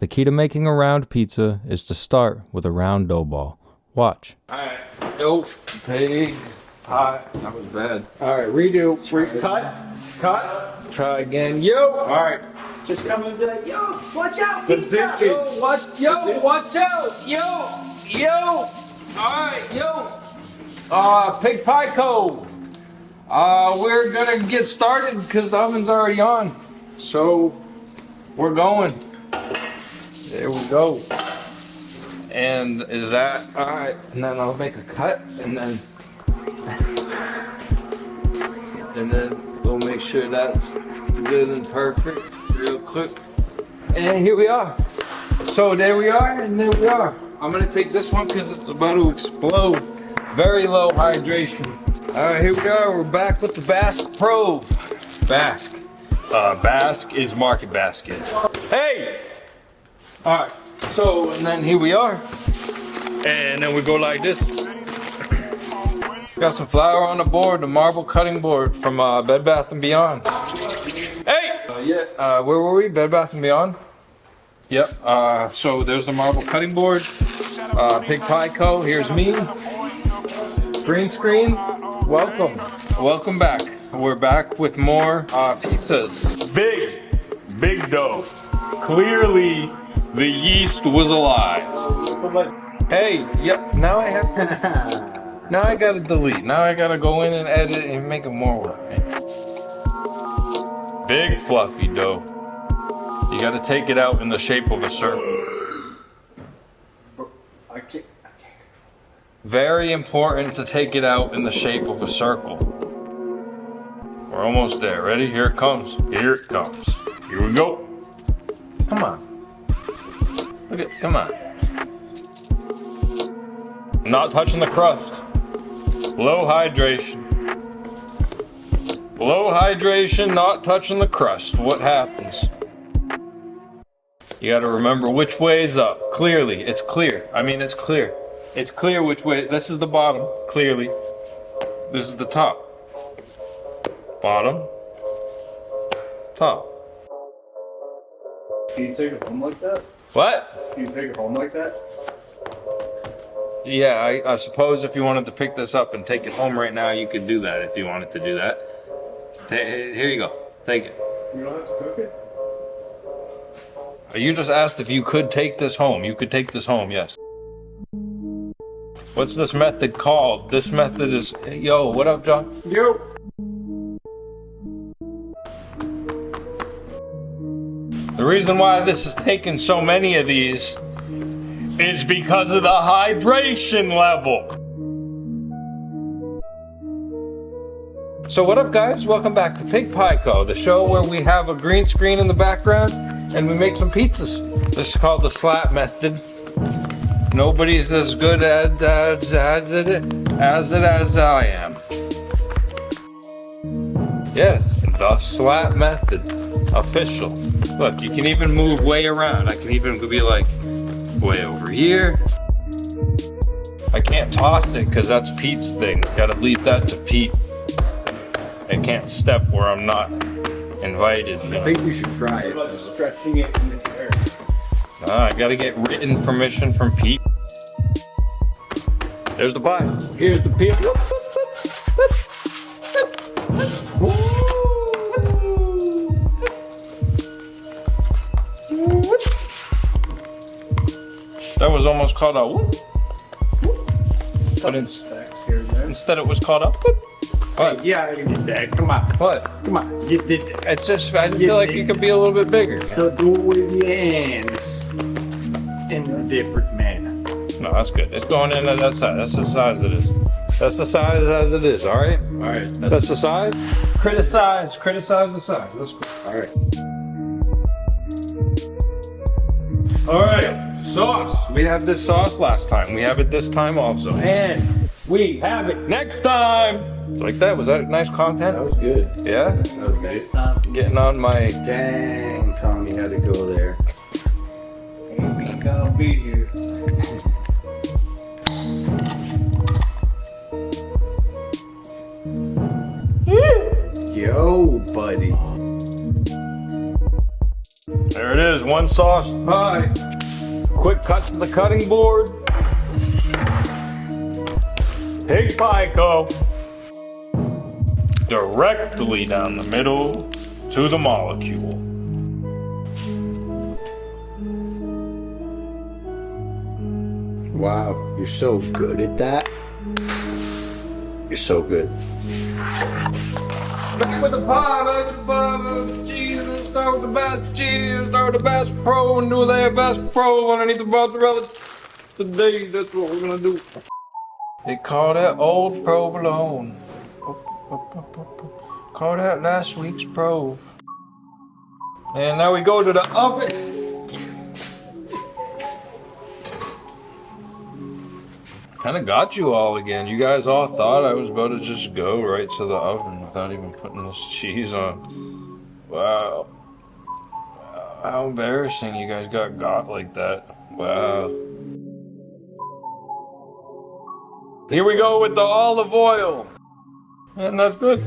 The key to making a round pizza is to start with a round dough ball. Watch. Alright. Yo, pig, pie. That was bad. Alright, redo. Cut. Try again. Yo! Alright. Just come and be like, yo, watch out, pizza! Position. Watch out! Yo! Alright, yo! Pig pie co. We're gonna get started because the oven's already on. So, we're going. There we go. And is that alright? And then I'll make a cut and then we'll make sure that's good and perfect real quick. And here we are. So there we are, and there we are. I'm gonna take this one because it's about to explode. Very low hydration. Alright, here we are. We're back with the Basque probe. Basque. Basque is market basket. Hey! Alright, so, and then here we are. And then we go like this. Got some flour on the board, the marble cutting board from Bed Bath & Beyond. Hey! Where were we? Bed Bath & Beyond? Yep, so there's the marble cutting board. Pig Pie Co. Here's me. Green screen. Welcome back. We're back with more pizzas. Big dough. Clearly, the yeast was alive. Hey, yep, now I have to... Now I gotta delete. Now I gotta go in and edit and make it more work. Big fluffy dough. You gotta take it out in the shape of a circle. I can't. Very important to take it out in the shape of a circle. We're almost there. Ready? Here it comes. Here it comes. Here we go. Come on. Look at, come on. Not touching the crust. Low hydration. Low hydration, not touching the crust. What happens? You gotta remember which way is up. Clearly, it's clear. I mean, it's clear. It's clear which way. This is the bottom, clearly. This is the top. Bottom. Top. Can you take it home like that? What? Can you take it home like that? Yeah, I suppose if you wanted to pick this up and take it home right now, you could do that if you wanted to do that. Here you go. Take it. You don't have to cook it? You just asked if you could take this home. You could take this home, yes. What's this method called? This method is... Yo, what up, John? Yo! The reason why this is taking so many of these is because of the hydration level. So what up, guys? Welcome back to Pig Pie Co., the show where we have a green screen in the background and we make some pizzas. This is called the slap method. Nobody's as good as I am. Yes, the slap method. Official. Look, you can even move way around. I can even be like, way over here. I can't toss it because that's Pete's thing. Gotta leave that to Pete. I can't step where I'm not invited. I think you should try it. Just stretching it in the air. I gotta get written permission from Pete. There's the pie. Here's the Pete. That was almost called a whoop. But instead it was called a whoop. What? Yeah, I did that. Come on. What? Come on. You did that. It's just, I feel like you could be a little bit bigger. So do it with your hands in a different manner. No, that's good. It's going in at that side. That's the size it is. That's the size as it is, alright? Alright. That's the size? Criticize the size. That's cool. Alright. Alright, sauce. We had this sauce last time. We have it this time also. And we have it next time. Like that, was that nice content? That was good. Yeah? That was good. Getting on my... Dang, Tom, you had to go there. Ain't gonna be here. Yo, buddy. There it is. is one sauce pie. Quick cut to the cutting board. Pig pico. Directly down the middle to the molecule. Wow, you're so good at that. You're so good. Back with the pie, back with the pie, back with the cheese. Let's start with the best cheese. Start with the best pro and do their best pro underneath the mozzarella. Today, that's what we're gonna do. They call that old provolone. Call that last week's pro. And now we go to the oven. Kind of got you all again. You guys all thought I was about to just go right to the oven without even putting this cheese on. Wow. How embarrassing you guys got like that. Wow. Here we go with the olive oil. And that's good.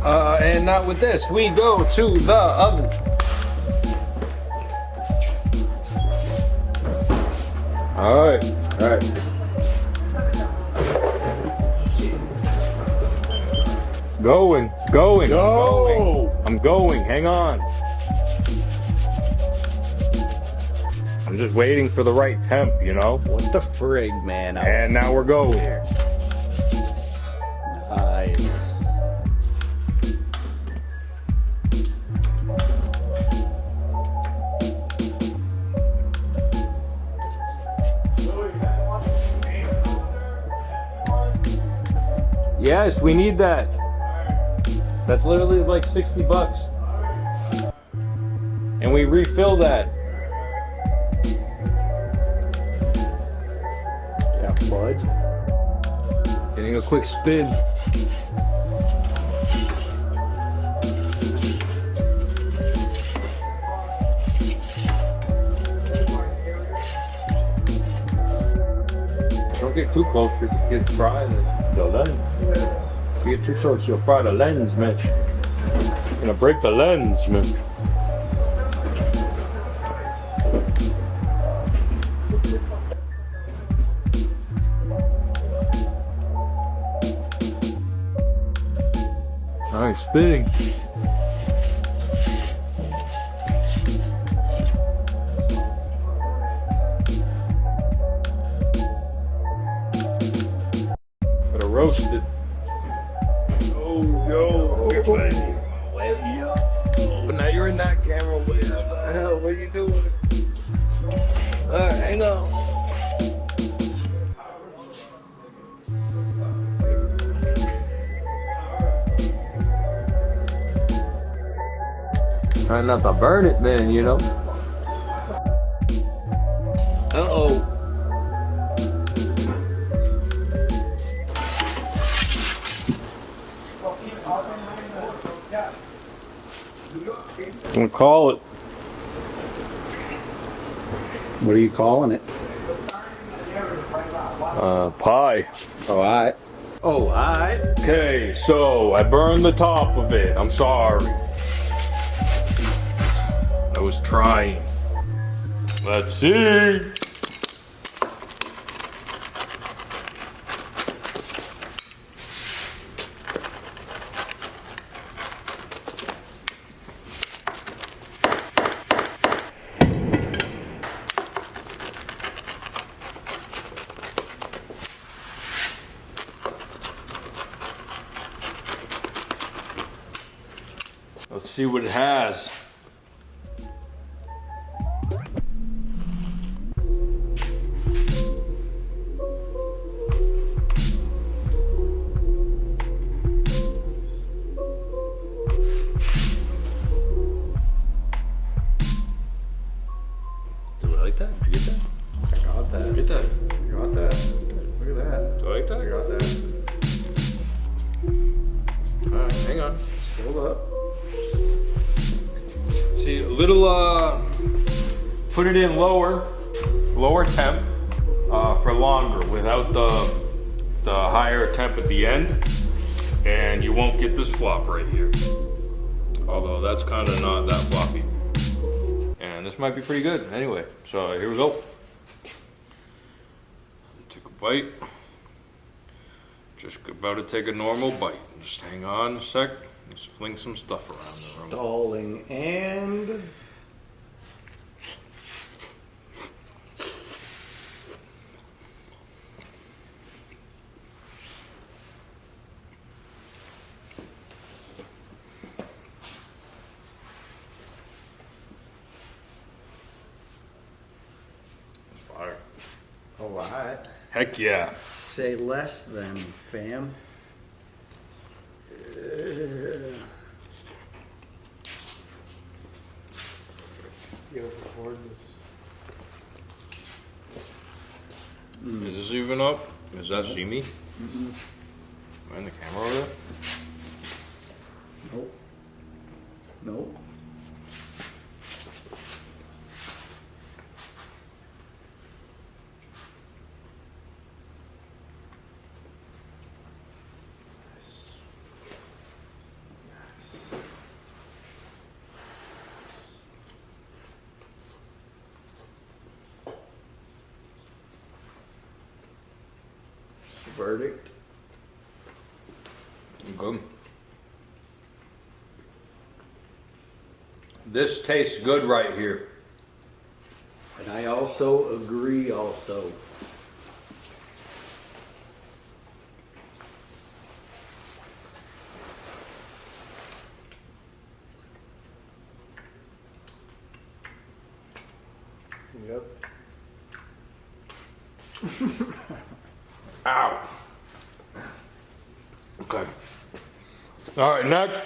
And not with this. We go to the oven. All right. Going. I'm going. Hang on. I'm just waiting for the right temp, you know? What the frig, man? And now we're going. Nice. Yes, we need that. That's literally like 60 bucks. And we refill that. Yeah, bud. Getting a quick spin. Don't get too close, you can get fried. The lens. If you get too close, you'll fry the lens, man. You're gonna break the lens, man. Alright, spinning. Gotta roast it. But now you're in that camera. What the hell? What are you doing? Alright, hang on. Trying not to burn it, man, you know? Uh-oh. I'm gonna call it. What are you calling it? Pie. Oh, alright. Oh, alright. Okay, so I burned the top of it. I'm sorry. I was trying. Let's see. Let's see what it has. Do I like that? Did you get that? I got that. Get that? I got that. Look at that. Do I like that? I got that. Alright, hang on. Hold up. See, a little, put it in lower temp, for longer without the higher temp at the end, and you won't get this flop right here. Although that's kind of not that floppy. And this might be pretty good anyway. So here we go. Take a bite. Just about to take a normal bite. Just hang on a sec. Just fling some stuff around the room. Stalling and Fire. all right. Heck yeah. Say less than, fam. Is this even up? Does that see me? Am I in the camera over there? Nope. Nope. Verdict. Good. This tastes good right here. And I also agree also. Yep. Ow. Okay. All right, next.